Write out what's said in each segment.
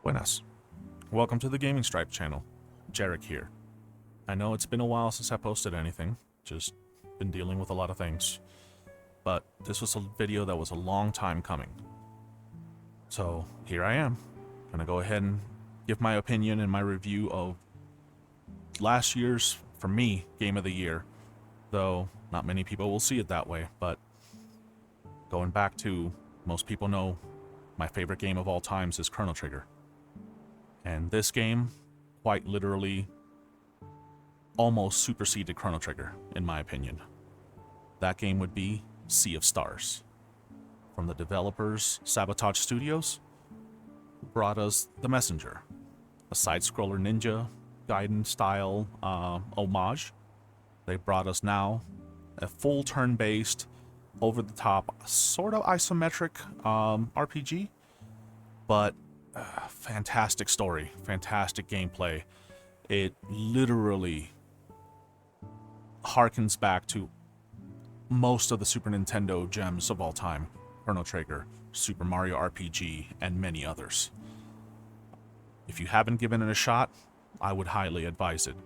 Buenas. Welcome to the Gaming Stripe channel. Jarek here. I know it's been a while since I posted anything, just been dealing with a lot of things. But this was a video that was a long time coming. So here I am. Gonna go ahead and give my opinion and my review of last year's, for me, Game of the Year. Though not many people will see it that way, but going back to, most people know my favorite game of all times is Chrono Trigger. And this game, quite literally, almost superseded Chrono Trigger, in my opinion. That game would be Sea of Stars. From the developers Sabotage Studios, who brought us The Messenger, a side-scroller ninja Gaiden-style homage. They brought us now a full turn-based, over-the-top, sort of isometric RPG, but fantastic story, fantastic gameplay. It literally harkens back to most of the Super Nintendo gems of all time: Chrono Trigger, Super Mario RPG, and many others. If you haven't given it a shot, I would highly advise it.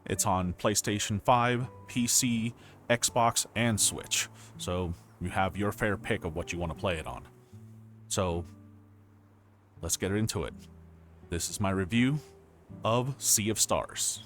It's on PlayStation 5, PC, Xbox, and Switch, so you have your fair pick of what you want to play it on. So let's get into it. This is my review of Sea of Stars.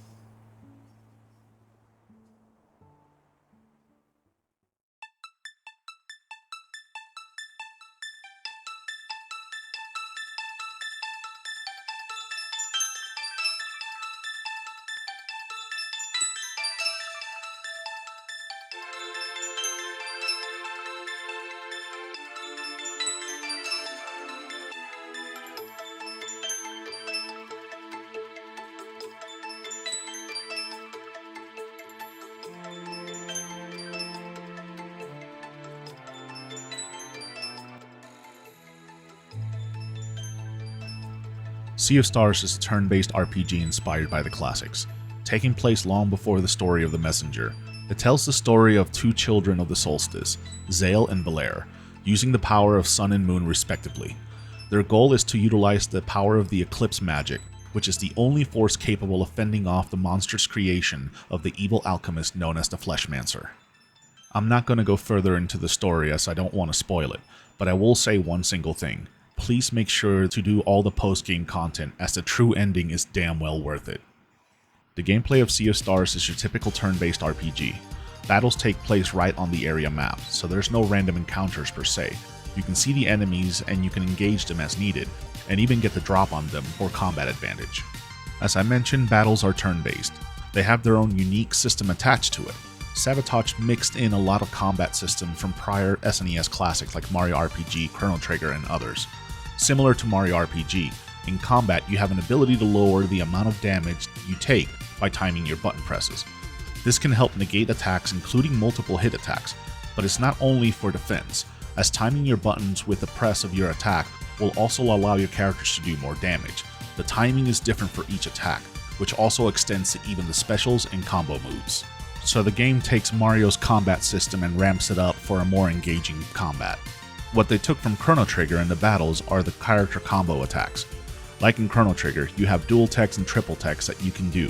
Sea of Stars is a turn-based RPG inspired by the classics, taking place long before the story of The Messenger. It tells the story of two children of the solstice, Zale and Belair, using the power of sun and moon respectively. Their goal is to utilize the power of the eclipse magic, which is the only force capable of fending off the monstrous creation of the evil alchemist known as the Fleshmancer. I'm not going to go further into the story as I don't want to spoil it, but I will say one single thing. Please make sure to do all the post-game content, as the true ending is damn well worth it. The gameplay of Sea of Stars is your typical turn-based RPG. Battles take place right on the area map, so there's no random encounters per se. You can see the enemies and you can engage them as needed, and even get the drop on them for combat advantage. As I mentioned, battles are turn-based. They have their own unique system attached to it. Sabotage mixed in a lot of combat systems from prior SNES classics like Mario RPG, Chrono Trigger, and others. Similar to Mario RPG, in combat you have an ability to lower the amount of damage you take by timing your button presses. This can help negate attacks, including multiple hit attacks, but it's not only for defense, as timing your buttons with the press of your attack will also allow your characters to do more damage. The timing is different for each attack, which also extends to even the specials and combo moves. So the game takes Mario's combat system and ramps it up for a more engaging combat. What they took from Chrono Trigger in the battles are the character combo attacks. Like in Chrono Trigger, you have dual techs and triple techs that you can do.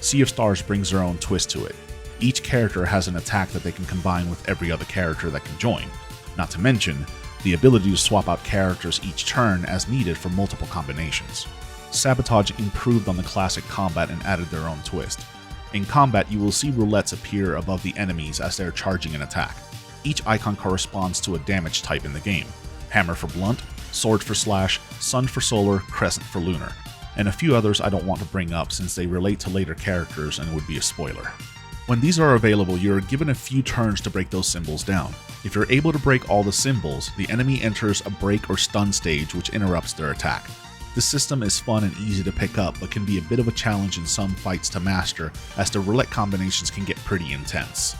Sea of Stars brings their own twist to it. Each character has an attack that they can combine with every other character that can join. Not to mention, the ability to swap out characters each turn as needed for multiple combinations. Sabotage improved on the classic combat and added their own twist. In combat, you will see roulettes appear above the enemies as they are charging an attack. Each icon corresponds to a damage type in the game: hammer for blunt, sword for slash, sun for solar, crescent for lunar, and a few others I don't want to bring up since they relate to later characters and would be a spoiler. When these are available, you are given a few turns to break those symbols down. If you're able to break all the symbols, the enemy enters a break or stun stage which interrupts their attack. This system is fun and easy to pick up, but can be a bit of a challenge in some fights to master, as the roulette combinations can get pretty intense.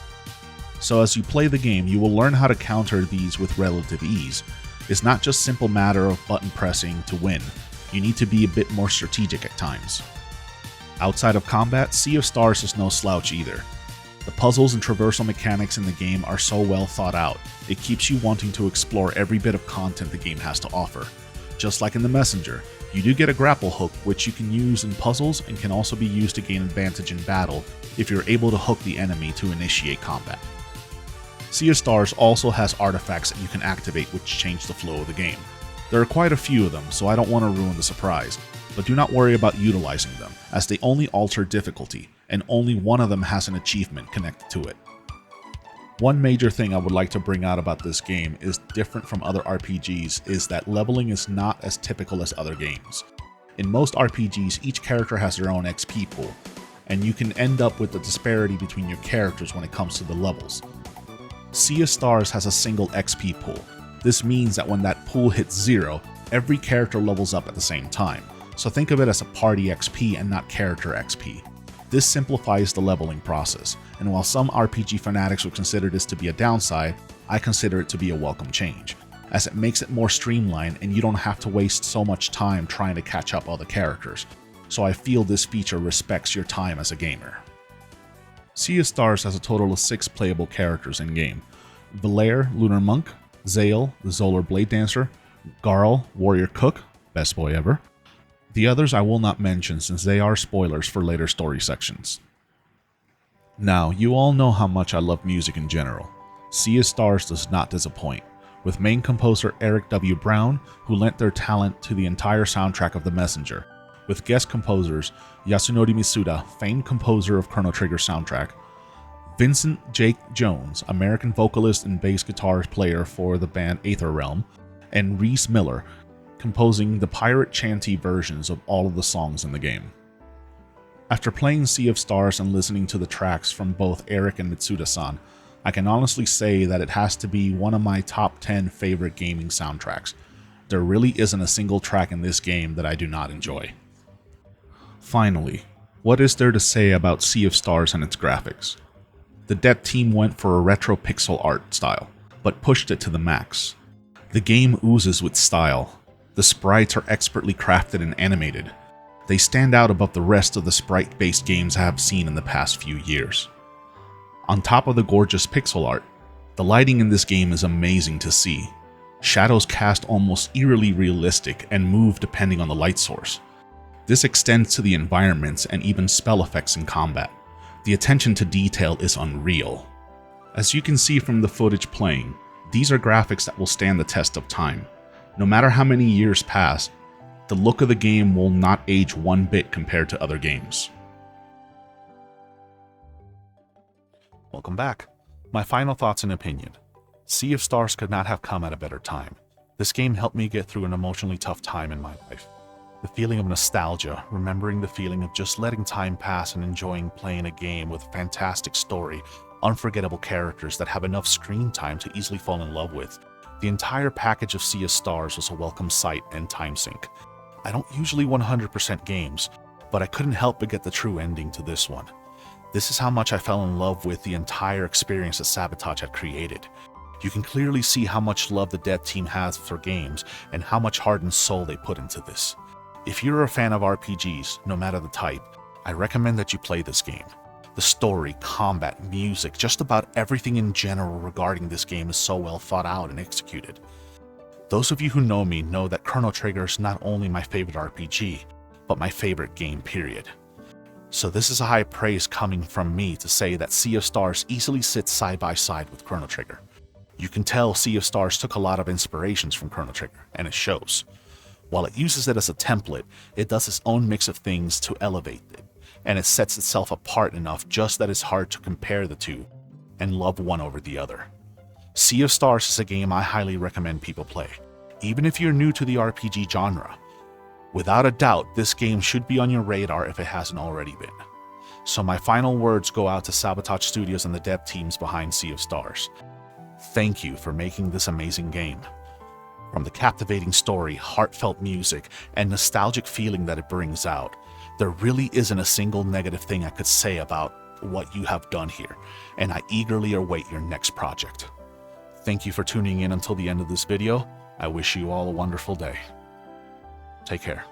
So as you play the game, you will learn how to counter these with relative ease. It's not just a simple matter of button pressing to win. You need to be a bit more strategic at times. Outside of combat, Sea of Stars is no slouch either. The puzzles and traversal mechanics in the game are so well thought out, it keeps you wanting to explore every bit of content the game has to offer. Just like in The Messenger, You do get a grapple hook, which you can use in puzzles and can also be used to gain advantage in battle if you're able to hook the enemy to initiate combat. Sea of Stars also has artifacts that you can activate which change the flow of the game. There are quite a few of them, so I don't want to ruin the surprise, but do not worry about utilizing them, as they only alter difficulty, and only one of them has an achievement connected to it. One major thing I would like to bring out about this game is different from other RPGs is that leveling is not as typical as other games. In most RPGs, each character has their own XP pool, and you can end up with the disparity between your characters when it comes to the levels. Sea of Stars has a single XP pool. This means that when that pool hits 0, every character levels up at the same time, so think of it as a party XP and not character XP. This simplifies the leveling process, and while some RPG fanatics would consider this to be a downside, I consider it to be a welcome change, as it makes it more streamlined and you don't have to waste so much time trying to catch up other characters, so I feel this feature respects your time as a gamer. Sea of Stars has a total of 6 playable characters in-game: Valair, Lunar Monk, Zale, the Zolar Blade Dancer, Garl, Warrior Cook, best boy ever. The others I will not mention since they are spoilers for later story sections. Now, you all know how much I love music in general. Sea of Stars does not disappoint, with main composer Eric W. Brown, who lent their talent to the entire soundtrack of The Messenger, with guest composers Yasunori Mitsuda, famed composer of Chrono Trigger soundtrack, Vincent Jake Jones, American vocalist and bass guitar player for the band Aether Realm, and Reese Miller, composing the pirate chanty versions of all of the songs in the game. After playing Sea of Stars and listening to the tracks from both Eric and Mitsuda-san, I can honestly say that it has to be one of my top 10 favorite gaming soundtracks. There really isn't a single track in this game that I do not enjoy. Finally, what is there to say about Sea of Stars and its graphics? The dev team went for a retro pixel art style, but pushed it to the max. The game oozes with style. The sprites are expertly crafted and animated. They stand out above the rest of the sprite-based games I have seen in the past few years. On top of the gorgeous pixel art, the lighting in this game is amazing to see. Shadows cast almost eerily realistic and move depending on the light source. This extends to the environments and even spell effects in combat. The attention to detail is unreal. As you can see from the footage playing, these are graphics that will stand the test of time. No matter how many years pass, the look of the game will not age one bit compared to other games. Welcome back. My final thoughts and opinion. Sea of Stars could not have come at a better time. This game helped me get through an emotionally tough time in my life. The feeling of nostalgia, remembering the feeling of just letting time pass and enjoying playing a game with a fantastic story, unforgettable characters that have enough screen time to easily fall in love with. The entire package of Sea of Stars was a welcome sight and time sink. I don't usually 100% games, but I couldn't help but get the true ending to this one. This is how much I fell in love with the entire experience that Sabotage had created. You can clearly see how much love the dev team has for games and how much heart and soul they put into this. If you're a fan of RPGs, no matter the type, I recommend that you play this game. The story, combat, music, just about everything in general regarding this game is so well thought out and executed. Those of you who know me know that Chrono Trigger is not only my favorite RPG, but my favorite game period. So this is a high praise coming from me to say that Sea of Stars easily sits side by side with Chrono Trigger. You can tell Sea of Stars took a lot of inspirations from Chrono Trigger, and it shows. While it uses it as a template, it does its own mix of things to elevate it, and it sets itself apart enough just that it's hard to compare the two and love one over the other. Sea of Stars is a game I highly recommend people play, even if you're new to the RPG genre. Without a doubt, this game should be on your radar if it hasn't already been. So my final words go out to Sabotage Studios and the dev teams behind Sea of Stars. Thank you for making this amazing game. From the captivating story, heartfelt music, and nostalgic feeling that it brings out, there really isn't a single negative thing I could say about what you have done here, and I eagerly await your next project. Thank you for tuning in until the end of this video. I wish you all a wonderful day. Take care.